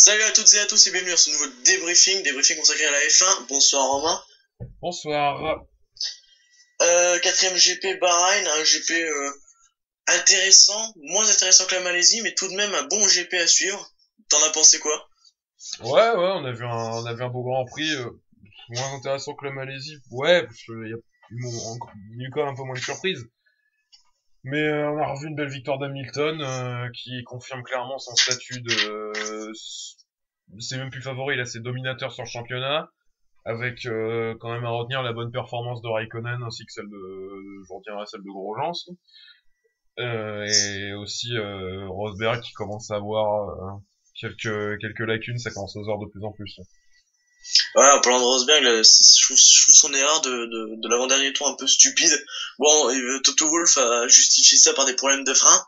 Salut à toutes et à tous et bienvenue à ce nouveau débriefing consacré à la F1. Bonsoir Romain. Bonsoir. Quatrième GP Bahreïn, un GP intéressant, moins intéressant que la Malaisie, mais tout de même un bon GP à suivre. T'en as pensé quoi? Ouais, on a vu un beau Grand Prix, moins intéressant que la Malaisie. Ouais, parce qu'il y a eu quand même un peu moins de surprises. Mais on a revu une belle victoire d'Hamilton, qui confirme clairement son statut de... C'est même plus favori, là, c'est dominateur sur le championnat, avec quand même à retenir la bonne performance de Raikkonen, ainsi que je retiendrai celle de Grosjean aussi. Et aussi Rosberg qui commence à avoir quelques lacunes, ça commence à se voir de plus en plus. Ouais, en parlant de Rosberg, là, je trouve son erreur de l'avant-dernier tour un peu stupide. Bon, Toto Wolff a justifié ça par des problèmes de frein.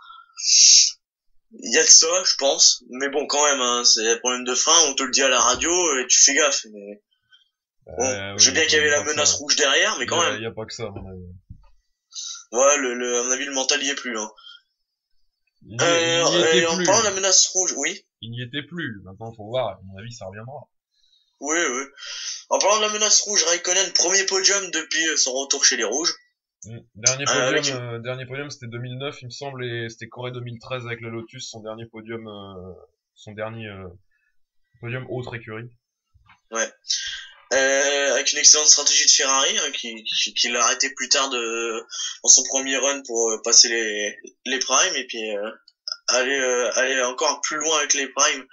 Il y a de ça, je pense. Mais bon, quand même, hein, c'est des problèmes de frein, on te le dit à la radio et tu fais gaffe. Mais bon, je sais Oui, bien qu'il y avait y a la pas que ça. menace rouge derrière, mais quand même. Y a pas que ça, à mon avis. Ouais, à mon avis, le mental y est plus, hein. Il n'y était Et en parlant de plus. la menace rouge, oui. Il n'y était plus. Maintenant, faut voir. À mon avis, ça reviendra. Oui, oui. En parlant de la menace rouge, Raikkonen, premier podium depuis son retour chez les Rouges. Avec une... Dernier podium, c'était 2009, il me semble, et c'était Corée 2013 avec la Lotus, son dernier podium autre écurie. Ouais. Avec une excellente stratégie de Ferrari, hein, qui l'a arrêté plus tard dans son premier run pour passer les primes, et puis aller encore plus loin avec les primes.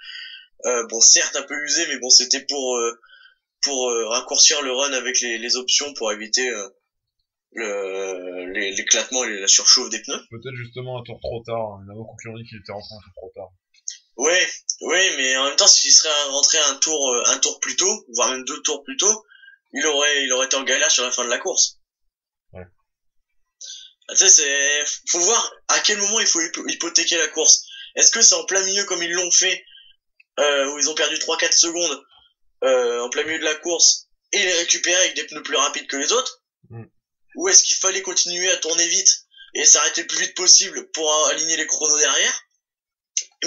Bon, certes un peu usé, mais bon, c'était pour raccourcir le run avec les options pour éviter l'éclatement et la surchauffe des pneus. Peut-être justement un tour trop tard. Il y en a beaucoup qui ont dit qu'il était rentré un tour trop tard. Ouais, ouais, mais en même temps, s'il serait rentré un tour plus tôt, voire même 2 tours plus tôt, il aurait été en galère sur la fin de la course. Ouais. Tu sais, faut voir à quel moment il faut hypothéquer la course. Est-ce que c'est en plein milieu comme ils l'ont fait, où ils ont perdu 3-4 secondes, en plein milieu de la course, et les récupérer avec des pneus plus rapides que les autres? Ou est-ce qu'il fallait continuer à tourner vite et s'arrêter le plus vite possible pour aligner les chronos derrière,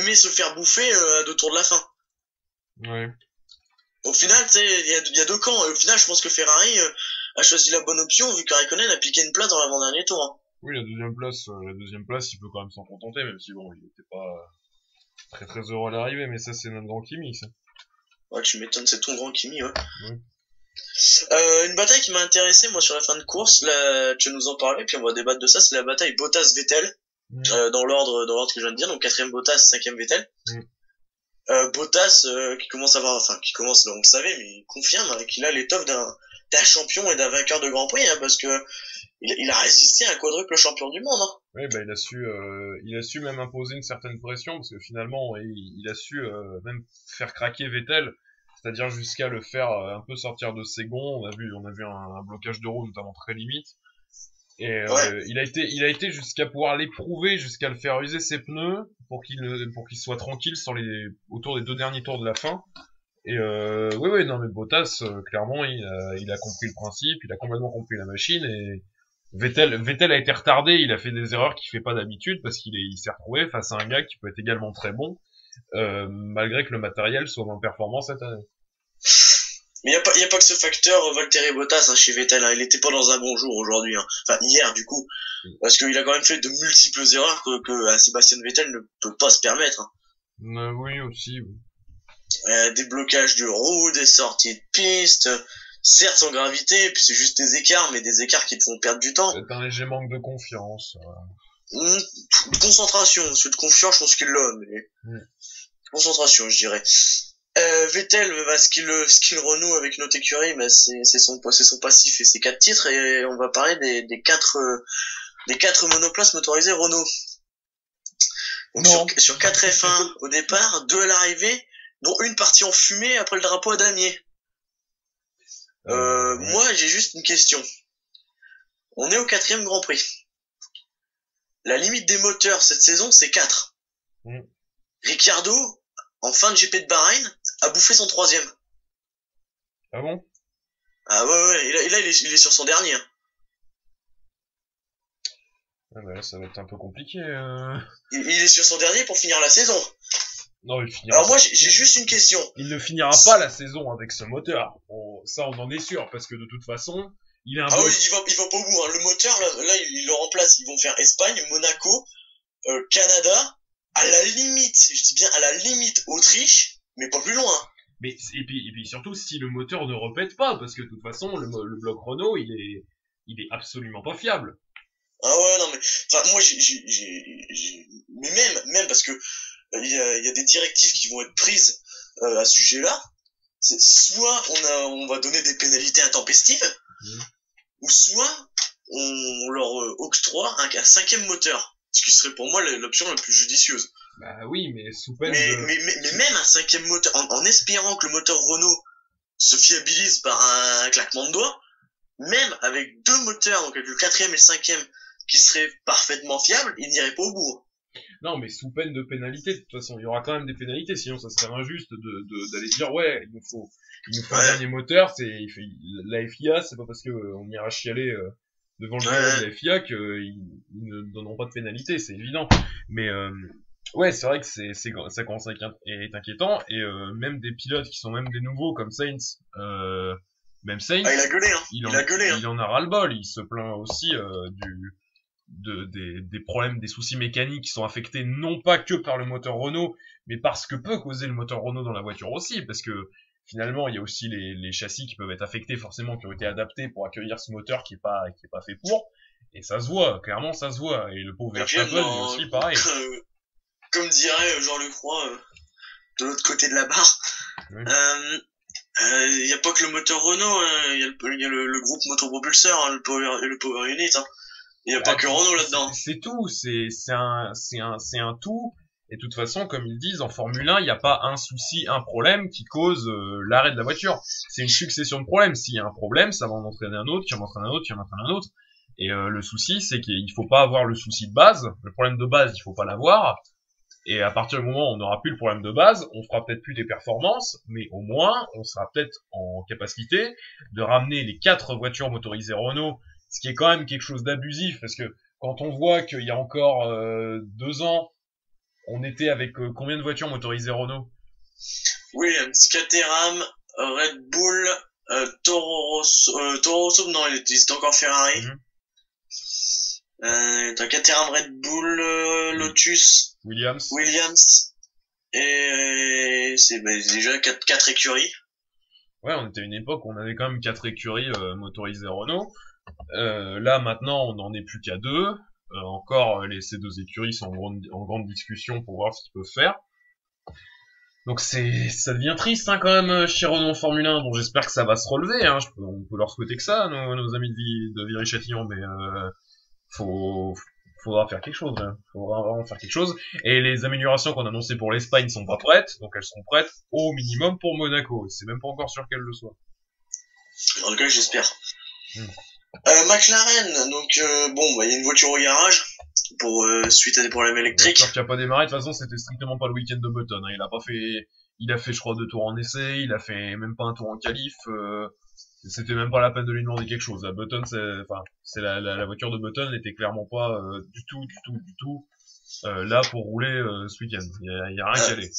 mais se faire bouffer à 2 tours de la fin? Ouais. Au final, tu sais, il y a deux camps. Et au final, je pense que Ferrari a choisi la bonne option, vu que Raikkonen a piqué une place dans l'avant-dernier tour, hein. Oui, la deuxième place, il peut quand même s'en contenter, même si bon, il était pas très très heureux à l'arrivée, mais ça, c'est notre grand Kimi, ça. Ouais, tu m'étonnes, c'est ton grand Kimi, ouais. Ouais. Une bataille qui m'a intéressé, moi, sur la fin de course, là, tu vas nous en parler, puis on va débattre de ça, c'est la bataille Bottas-Vettel, dans l'ordre que je viens de dire, donc quatrième Bottas, cinquième Vettel. Bottas, qui commence, là, on le savait, mais il confirme qu'il a l'étoffe d'un champion et d'un vainqueur de Grand Prix, hein, parce que il a résisté à un quadruple champion du monde, hein. Oui, bah il a su même imposer une certaine pression parce que finalement il a su même faire craquer Vettel, c'est-à-dire jusqu'à le faire un peu sortir de ses gonds. On a vu un blocage de roue notamment très limite. Et Ouais. il a été jusqu'à pouvoir l'éprouver, jusqu'à le faire user ses pneus pour qu'il soit tranquille autour des 2 derniers tours de la fin. Et oui, non mais Bottas, clairement, il a compris le principe, il a complètement compris la machine et Vettel a été retardé, il a fait des erreurs qu'il fait pas d'habitude parce il s'est retrouvé face à un gars qui peut être également très bon, malgré que le matériel soit moins performant cette année. Mais y a pas que ce facteur Valtteri Bottas, hein, chez Vettel, hein. Il était pas dans un bon jour aujourd'hui, hein. Enfin, hier, du coup. Parce qu'il a quand même fait de multiples erreurs que Sébastien Vettel ne peut pas se permettre, hein. Oui, aussi, oui. Des blocages de roues, des sorties de piste, certes sans gravité, puis c'est juste des écarts, mais des écarts qui te font perdre du temps. C'est un léger manque de confiance. De concentration, parce que de confiance, je pense qu'il l'a, mais concentration, je dirais. Vettel, bah, ce qu'il renoue avec notre écurie, bah, c'est son passif et ses 4 titres, et on va parler des quatre monoplaces motorisées Renault. Donc sur 4 F1 au départ, 2 à l'arrivée, dont une partie en fumée après le drapeau à damier. Moi, j'ai juste une question. On est au 4e Grand Prix. La limite des moteurs cette saison, c'est 4. Ricciardo, en fin de GP de Bahreïn, a bouffé son 3e. Ah bon? Ah ouais, et là il est sur son dernier, hein. Ah bah là, ça va être un peu compliqué. Il est sur son dernier pour finir la saison. Non, il finira. Alors moi, j'ai juste une question. Il ne finira pas la saison avec ce moteur. Ça, on en est sûr, parce que de toute façon, il est un Ah oui, il va pas au bout, hein. Le moteur, là, il le remplace. Ils vont faire Espagne, Monaco, Canada, à la limite, je dis bien à la limite Autriche, mais pas plus loin. Mais et puis surtout si le moteur ne répète pas, parce que de toute façon le bloc Renault il est absolument pas fiable. Ah ouais, non mais, enfin moi mais même parce que il y a des directives qui vont être prises à ce sujet-là. C'est soit on va donner des pénalités intempestives, ou soit on leur octroie un cinquième moteur, ce qui serait pour moi l'option la plus judicieuse. Bah oui, mais sous peine mais même un cinquième moteur, en espérant que le moteur Renault se fiabilise par un claquement de doigts, même avec deux moteurs, donc avec le quatrième et le cinquième, qui seraient parfaitement fiables, ils n'iraient pas au bout. Non, mais sous peine de pénalité, de toute façon, il y aura quand même des pénalités, sinon ça serait injuste d'aller dire, ouais, il nous faut un dernier moteur, la FIA, c'est pas parce que on ira chialer devant le bureau de la FIA qu'ils ne donneront pas de pénalité, c'est évident. Mais ouais, c'est vrai que ça commence à être inquiétant, et même des pilotes qui sont même des nouveaux, comme Sainz, même Sainz, il a gueulé, hein. Il en a ras-le-bol, il se plaint aussi des problèmes, des soucis mécaniques qui sont affectés non pas que par le moteur Renault, mais par ce que peut causer le moteur Renault dans la voiture aussi, parce que finalement il y a aussi les châssis qui peuvent être affectés forcément, qui ont été adaptés pour accueillir ce moteur qui est pas fait pour, et ça se voit, clairement ça se voit, et le pauvre Verstappen lui aussi pareil. Comme dirait Jean Lecroix de l'autre côté de la barre, il y a pas que le moteur Renault, il y a le groupe motopropulseur, hein, le Power Unit, hein. Il y a pas que Renault là-dedans. C'est tout, c'est un tout. Et de toute façon, comme ils disent, en Formule 1, il n'y a pas un souci, un problème qui cause l'arrêt de la voiture. C'est une succession de problèmes. S'il y a un problème, ça va en entraîner un autre, qui en entraîne un autre, qui en entraîne un autre. Et le souci, c'est qu'il faut pas avoir le souci de base. Le problème de base, il faut pas l'avoir. Et à partir du moment où on n'aura plus le problème de base, on fera peut-être plus des performances, mais au moins, on sera peut-être en capacité de ramener les 4 voitures motorisées Renault, ce qui est quand même quelque chose d'abusif, parce que quand on voit qu'il y a encore 2 ans, on était avec combien de voitures motorisées Renault? Williams, Caterham, Red Bull, Toro Rosso, non, ils étaient encore Ferrari. T'as Caterham, Red Bull, Lotus, Williams, et c'est déjà 4 écuries. Ouais, on était à une époque où on avait quand même 4 écuries motorisées Renault. Là maintenant on n'en est plus qu'à 2. Encore ces 2 écuries sont en grande discussion pour voir ce qu'ils peuvent faire. Donc ça devient triste hein, quand même chez Renault en Formule 1. Bon, j'espère que ça va se relever. Hein. On peut leur souhaiter que ça, nos amis de Viry-Châtillon, mais faudra faire quelque chose. Hein. Faudra vraiment faire quelque chose. Et les améliorations qu'on a annoncées pour l'Espagne sont pas prêtes, donc elles seront prêtes au minimum pour Monaco. C'est même pas encore sûr qu'elles le soient. En tout cas, j'espère. McLaren, donc il y a une voiture au garage suite à des problèmes électriques. J'espère qu'il a pas démarré. De toute façon, c'était strictement pas le week-end de Button. Hein. Il a fait, je crois, 2 tours en essai. Il a fait même pas un tour en qualif. C'était même pas la peine de lui demander quelque chose. Button, la voiture de Button n'était clairement pas du tout là pour rouler ce week-end. Il y a rien qu'à aller.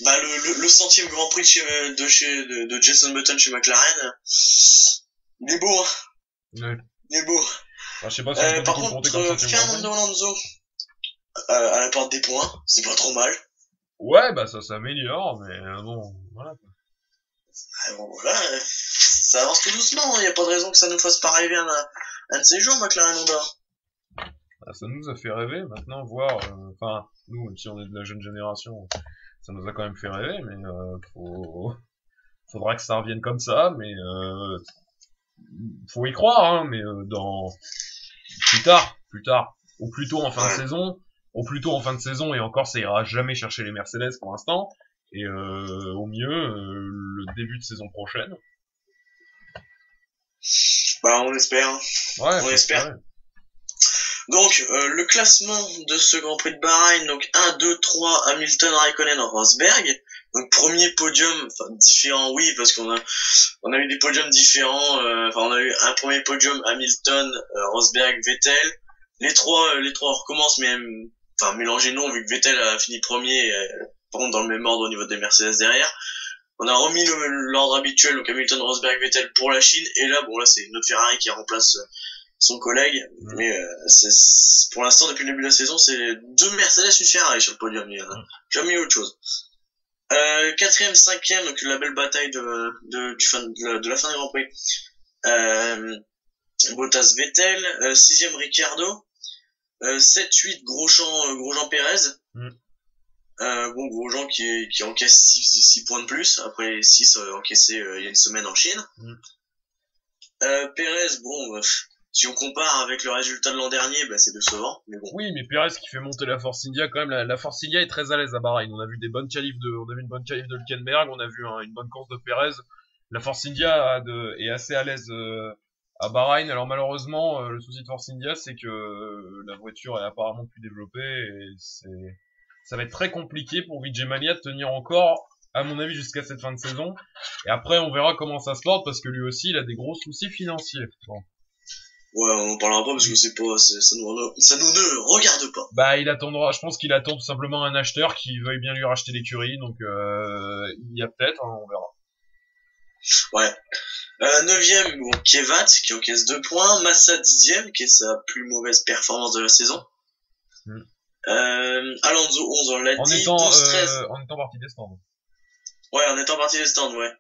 Le 100e Grand Prix de Jason Button chez McLaren, il est beau, hein. Ouais. Il est beau. Je sais pas si par contre, Fernando Alonso à la porte des points, c'est pas trop mal. Ouais, ça s'améliore, mais bon, voilà. Bon, voilà, ça avance tout doucement, il y a pas de raison que ça nous fasse pas rêver un de ces jours, McLaren Honda. Ça nous a fait rêver, maintenant, voir, nous, même si on est de la jeune génération, ça nous a quand même fait rêver, mais faudra que ça revienne comme ça, mais faut y croire, hein, mais plus tard, ou plutôt en fin de saison, et encore ça ira jamais chercher les Mercedes pour l'instant, et au mieux le début de saison prochaine. On espère. Ouais, on espère. Ouais. Donc le classement de ce Grand Prix de Bahreïn, donc 1, 2, 3, Hamilton, Raikkonen, Rosberg. Donc premier podium, différent, oui, parce qu'on a eu des podiums différents. On a eu un premier podium Hamilton, Rosberg, Vettel. Les trois recommencent, mais mélangés non, vu que Vettel a fini premier par contre dans le même ordre au niveau des Mercedes derrière. On a remis l'ordre habituel, donc Hamilton, Rosberg, Vettel pour la Chine, et là, bon, là, c'est notre Ferrari qui remplace son collègue, mais pour l'instant, depuis le début de la saison, c'est 2 Mercedes, une Ferrari sur le podium, il y en a jamais eu autre chose. 4ème, 5ème, donc la belle bataille de la fin du Grand Prix. Bottas, Vettel, 6ème, Ricciardo, 7-8, Grosjean Pérez. Bon, Grosjean qui encaisse 6 points de plus, après les 6 encaissés il y a une semaine en Chine. Pérez, bon, si on compare avec le résultat de l'an dernier, bah, c'est décevant, mais bon. Oui, mais Pérez qui fait monter la Force India, quand même, la Force India est très à l'aise à Bahreïn. On a vu une bonne qualif de Hülkenberg, on a vu une bonne course de Pérez. La Force India est assez à l'aise à Bahreïn. Alors malheureusement, le souci de Force India, c'est que la voiture est apparemment plus développée et ça va être très compliqué pour Vijay Mallya de tenir encore, à mon avis, jusqu'à cette fin de saison. Et après, on verra comment ça se porte parce que lui aussi, il a des gros soucis financiers. Bon. Ouais, on en parlera pas parce que ça nous ne regarde pas. Bah, je pense qu'il attend tout simplement un acheteur qui veuille bien lui racheter l'écurie, donc il y a peut-être, on verra. Ouais. 9ème, bon, Kvyat qui encaisse 2 points, Massa 10ème qui est sa plus mauvaise performance de la saison. Alonso 11, on l'a dit, 12-13. En étant parti des stands. Ouais, en étant parti des stands, ouais.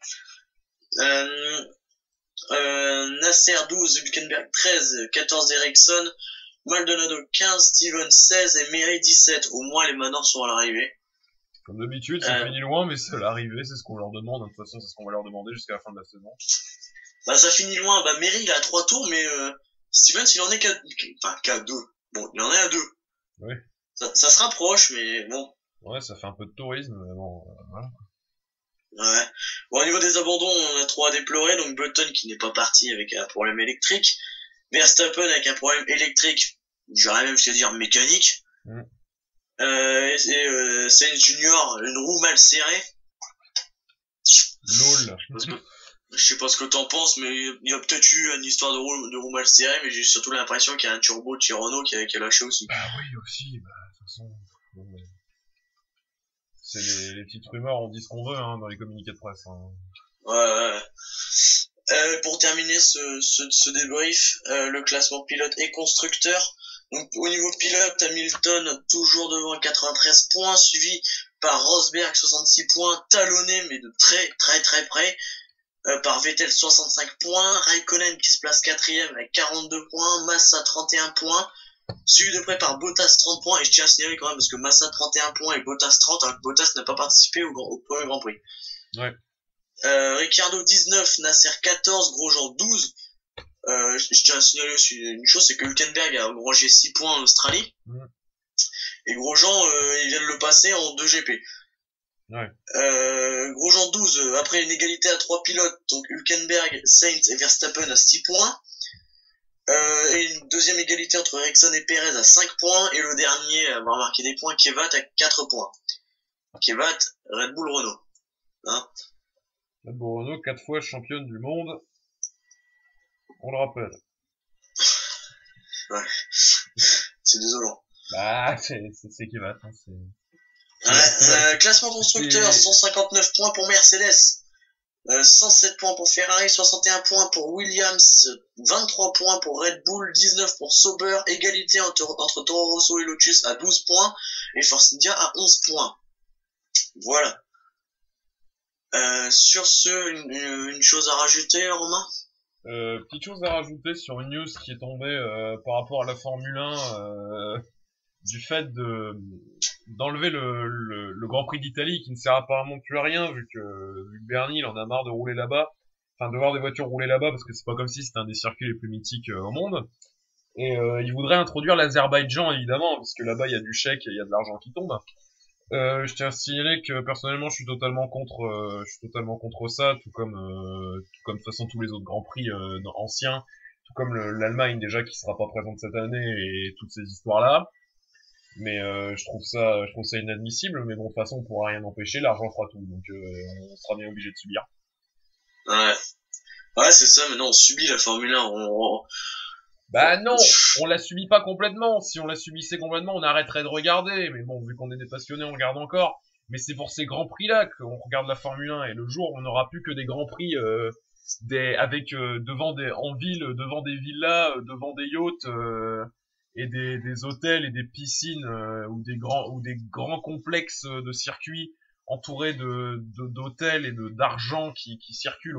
Nasser 12, Hülkenberg 13, 14 Ericsson, Maldonado 15, Steven 16 et Meri 17. Au moins les Manors sont à l'arrivée. Comme d'habitude, ça finit loin, mais c'est à l'arrivée, c'est ce qu'on leur demande. De toute façon, c'est ce qu'on va leur demander jusqu'à la fin de la saison. Bah, ça finit loin. Bah, Meri, il a 3 tours, mais Stevens, il en est qu'à 2. Bon, il en est à 2. Oui. Ça se rapproche, mais bon. Ouais, ça fait un peu de tourisme, mais bon, voilà. Ouais. Bon, au niveau des abandons, on a 3 à déplorer. Donc, Button qui n'est pas parti avec un problème électrique. Verstappen avec un problème électrique, j'aurais même jusqu'à dire mécanique. Sainz Junior, une roue mal serrée. Lol. Je sais pas ce que t'en penses, mais il y a peut-être eu une histoire de roue mal serrée, mais j'ai surtout l'impression qu'il y a un turbo de chez Renault qui a lâché aussi. Bah oui, aussi, bah, de toute façon, c'est les petites rumeurs, on dit ce qu'on veut, hein, dans les communiqués de presse, hein. Ouais. Pour terminer ce débrief, le classement pilote et constructeur. Donc, au niveau pilote, Hamilton toujours devant 93 points, suivi par Rosberg 66 points, talonné, mais de très près, par Vettel 65 points, Raikkonen qui se place 4ème avec 42 points, Massa 31 points, suivi de près par Bottas 30 points, et je tiens à signaler quand même parce que Massa 31 points et Bottas 30, alors que Bottas n'a pas participé au premier Grand Prix. Ouais. Ricciardo 19, Nasser 14, Grosjean 12. Je tiens à signaler aussi une chose, c'est que Hülkenberg a engrangé 6 points en Australie. Et Grosjean, il vient de le passer en 2 GP. Ouais. Grosjean 12, après une égalité à 3 pilotes, donc Hülkenberg, Sainz et Verstappen à 6 points. Et une deuxième égalité entre Ericsson et Perez à 5 points. Et le dernier à avoir marqué des points, Kvyat à 4 points. Kvyat, Red Bull Renault. Hein? Red Bull Renault, 4 fois championne du monde. On le rappelle. Ouais. C'est désolant. Bah, c'est Kvyat, hein, c'est... Classement constructeur, 159 points pour Mercedes, 107 points pour Ferrari, 61 points pour Williams, 23 points pour Red Bull, 19 pour Sauber, égalité entre Toro Rosso et Lotus à 12 points, et Force India à 11 points. Voilà. Sur ce, une chose à rajouter, Romain? Petite chose à rajouter sur une news qui est tombée par rapport à la Formule 1, du fait d'enlever le Grand Prix d'Italie qui ne sert apparemment plus à rien vu que Bernie il en a marre de rouler là-bas, enfin de voir des voitures rouler là-bas parce que c'est pas comme si c'était un des circuits les plus mythiques au monde. Et il voudrait introduire l'Azerbaïdjan évidemment parce que là-bas il y a du chèque et il y a de l'argent qui tombe. Je tiens à signaler que personnellement je suis totalement contre ça, tout comme de toute façon tous les autres grands prix anciens, tout comme l'Allemagne déjà qui sera pas présente cette année et toutes ces histoires là. Mais je trouve ça inadmissible, mais bon de toute façon on pourra rien empêcher, l'argent fera tout, donc on sera bien obligé de subir. Ouais, c'est ça, maintenant on subit la Formule 1, Bah non, on la subit pas complètement. Si on la subissait complètement, on arrêterait de regarder. Mais bon, vu qu'on est des passionnés, on regarde encore. Mais c'est pour ces grands prix-là qu'on regarde la Formule 1. Et le jour où on n'aura plus que des grands prix avec devant en ville, devant des villas, devant des yachts et des hôtels et des piscines ou des grands complexes de circuits entourés d'hôtels et d'argent qui circulent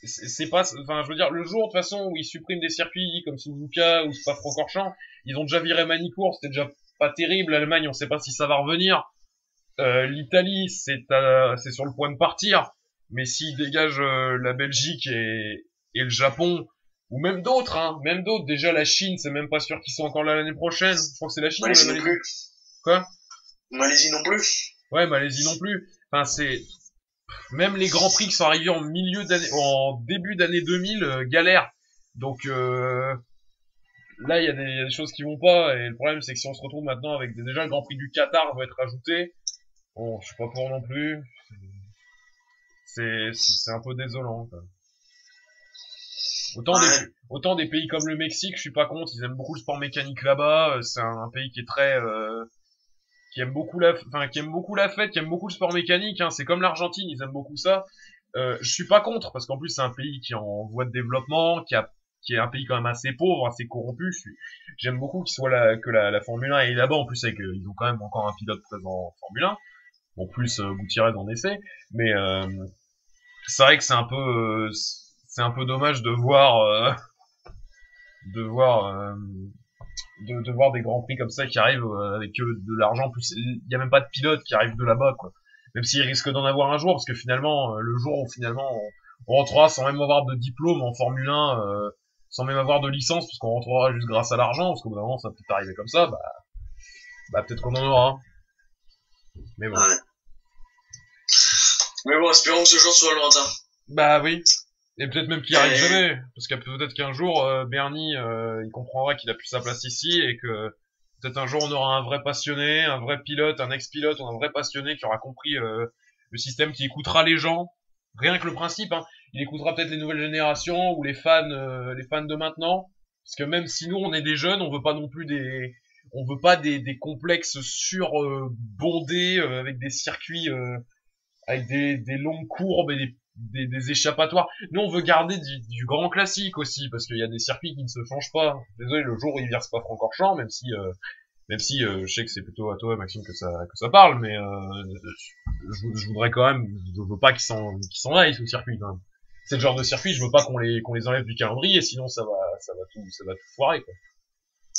c'est pas, enfin, je veux dire, le jour, de toute façon, où ils suppriment des circuits comme Suzuka ou Spa-Francorchamps, ils ont déjà viré Manicourt, c'était déjà pas terrible. L'Allemagne, on sait pas si ça va revenir. L'Italie, c'est sur le point de partir. Mais s'ils dégagent la Belgique et le Japon, ou même d'autres, hein, même d'autres. Déjà, la Chine, c'est même pas sûr qu'ils sont encore là l'année prochaine. Je crois que c'est la Chine. Malaisie non plus. Quoi? Malaisie non plus. Ouais, Malaisie non plus. Enfin, même les grands prix qui sont arrivés en début d'année 2000 galèrent. Donc là, il y a des choses qui vont pas. Et le problème, c'est que si on se retrouve maintenant avec déjà le Grand Prix du Qatar va être ajouté. Bon, je suis pas pour non plus. C'est un peu désolant, quoi. Autant des pays comme le Mexique, je suis pas contre. Ils aiment beaucoup le sport mécanique là-bas. C'est un pays qui est très qui aime beaucoup qui aime beaucoup la fête, qui aime beaucoup le sport mécanique, hein. C'est comme l'Argentine, ils aiment beaucoup ça. Je suis pas contre, parce qu'en plus c'est un pays qui est en voie de développement, qui est un pays quand même assez pauvre, assez corrompu. J'aime beaucoup que la Formule 1 est là-bas, en plus avec, ils ont quand même encore un pilote présent en Formule 1. Bon, plus Gutiérrez en essai, mais c'est vrai que c'est un peu dommage de voir de voir des grands prix comme ça qui arrivent avec de l'argent. Plus il y a même pas de pilote qui arrive de là-bas, quoi. Même s'ils risquent d'en avoir un jour, parce que finalement le jour où finalement on rentrera sans même avoir de diplôme en Formule 1, sans même avoir de licence, parce qu'on rentrera juste grâce à l'argent, parce qu'au bout d'un moment ça peut arriver comme ça, bah peut-être qu'on en aura. Mais bon. Ouais. Mais bon, espérons que ce jour soit lointain. Bah oui. Et peut-être même qu'il arrive jamais, parce que peut-être qu'un jour Bernie il comprendra qu'il a plus sa place ici et que peut-être un jour on aura un vrai passionné, un vrai pilote, un ex-pilote, un vrai passionné qui aura compris le système, qui écoutera les gens, rien que le principe, hein. Il écoutera peut-être les nouvelles générations ou les fans de maintenant, parce que même si nous on est des jeunes, on veut pas non plus on veut pas des complexes bondés avec des circuits avec des longues courbes et des échappatoires. Nous, on veut garder du grand classique aussi, parce qu'il y a des circuits qui ne se changent pas. Désolé, le jour où il verse pas Francorchamps, même si je sais que c'est plutôt à toi, Maxime, que ça parle, mais je voudrais quand même, je veux pas qu'ils s'en aillent ce circuit quand même. C'est le genre de circuit, je veux pas qu'on les enlève du calendrier, sinon ça va tout foirer, quoi.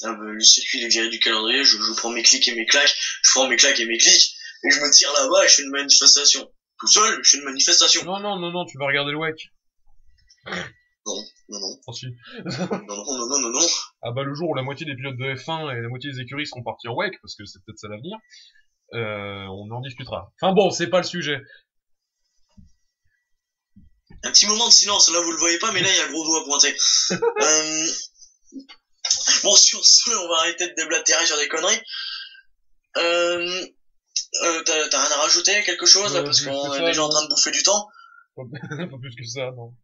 Ah bah, le circuit il est viré du calendrier, je prends mes clics et mes claques, je prends mes claques et mes clics, et je me tire là-bas et je fais une manifestation. Tout seul, je fais une manifestation. Non, tu vas regarder le WEC. Non. Oh, si. Non. Ah bah le jour où la moitié des pilotes de F1 et la moitié des écuries seront partis en WEC, parce que c'est peut-être ça l'avenir, on en discutera. Enfin bon, c'est pas le sujet. Un petit moment de silence, là vous le voyez pas, mais là il y a un gros doigt pointé. Bon, sur ce, on va arrêter de déblatérer sur des conneries. T'as rien à rajouter, quelque chose, là, parce qu'on est déjà en train de bouffer du temps. Pas plus que ça, non.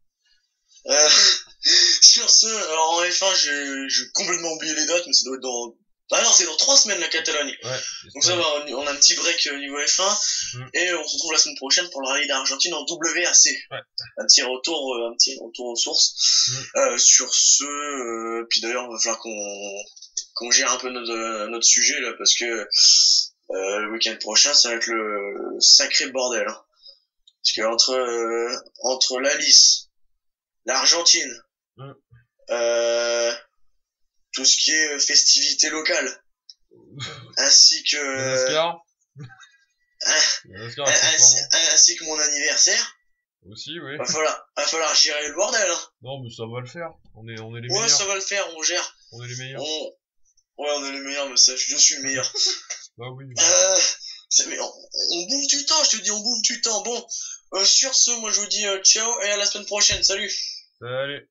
Sur ce, alors en F1, j'ai complètement oublié les dates, mais ça doit être dans... Ah non, c'est dans 3 semaines la Catalogne. Ouais, donc ça va, on a un petit break au niveau F1, et on se retrouve la semaine prochaine pour le rallye d'Argentine en WAC. Ouais. Un petit retour aux sources. Sur ce, puis d'ailleurs, il va falloir qu'on gère un peu notre sujet, là, parce que le week-end prochain, ça va être le sacré bordel. Hein. Parce que entre l'Alice, l'Argentine, tout ce qui est festivités locales, ainsi que ainsi que mon anniversaire. Aussi, oui. Va falloir gérer le bordel. Hein. Non, mais ça va le faire. On est les meilleurs. Ouais, ça va le faire, on gère. On est les meilleurs. Ouais, on est les meilleurs, mais ça, je suis le meilleur. Bah oui. Mais on bouffe du temps, je te dis, on bouffe du temps. Bon, sur ce, moi je vous dis ciao et à la semaine prochaine. Salut. Salut.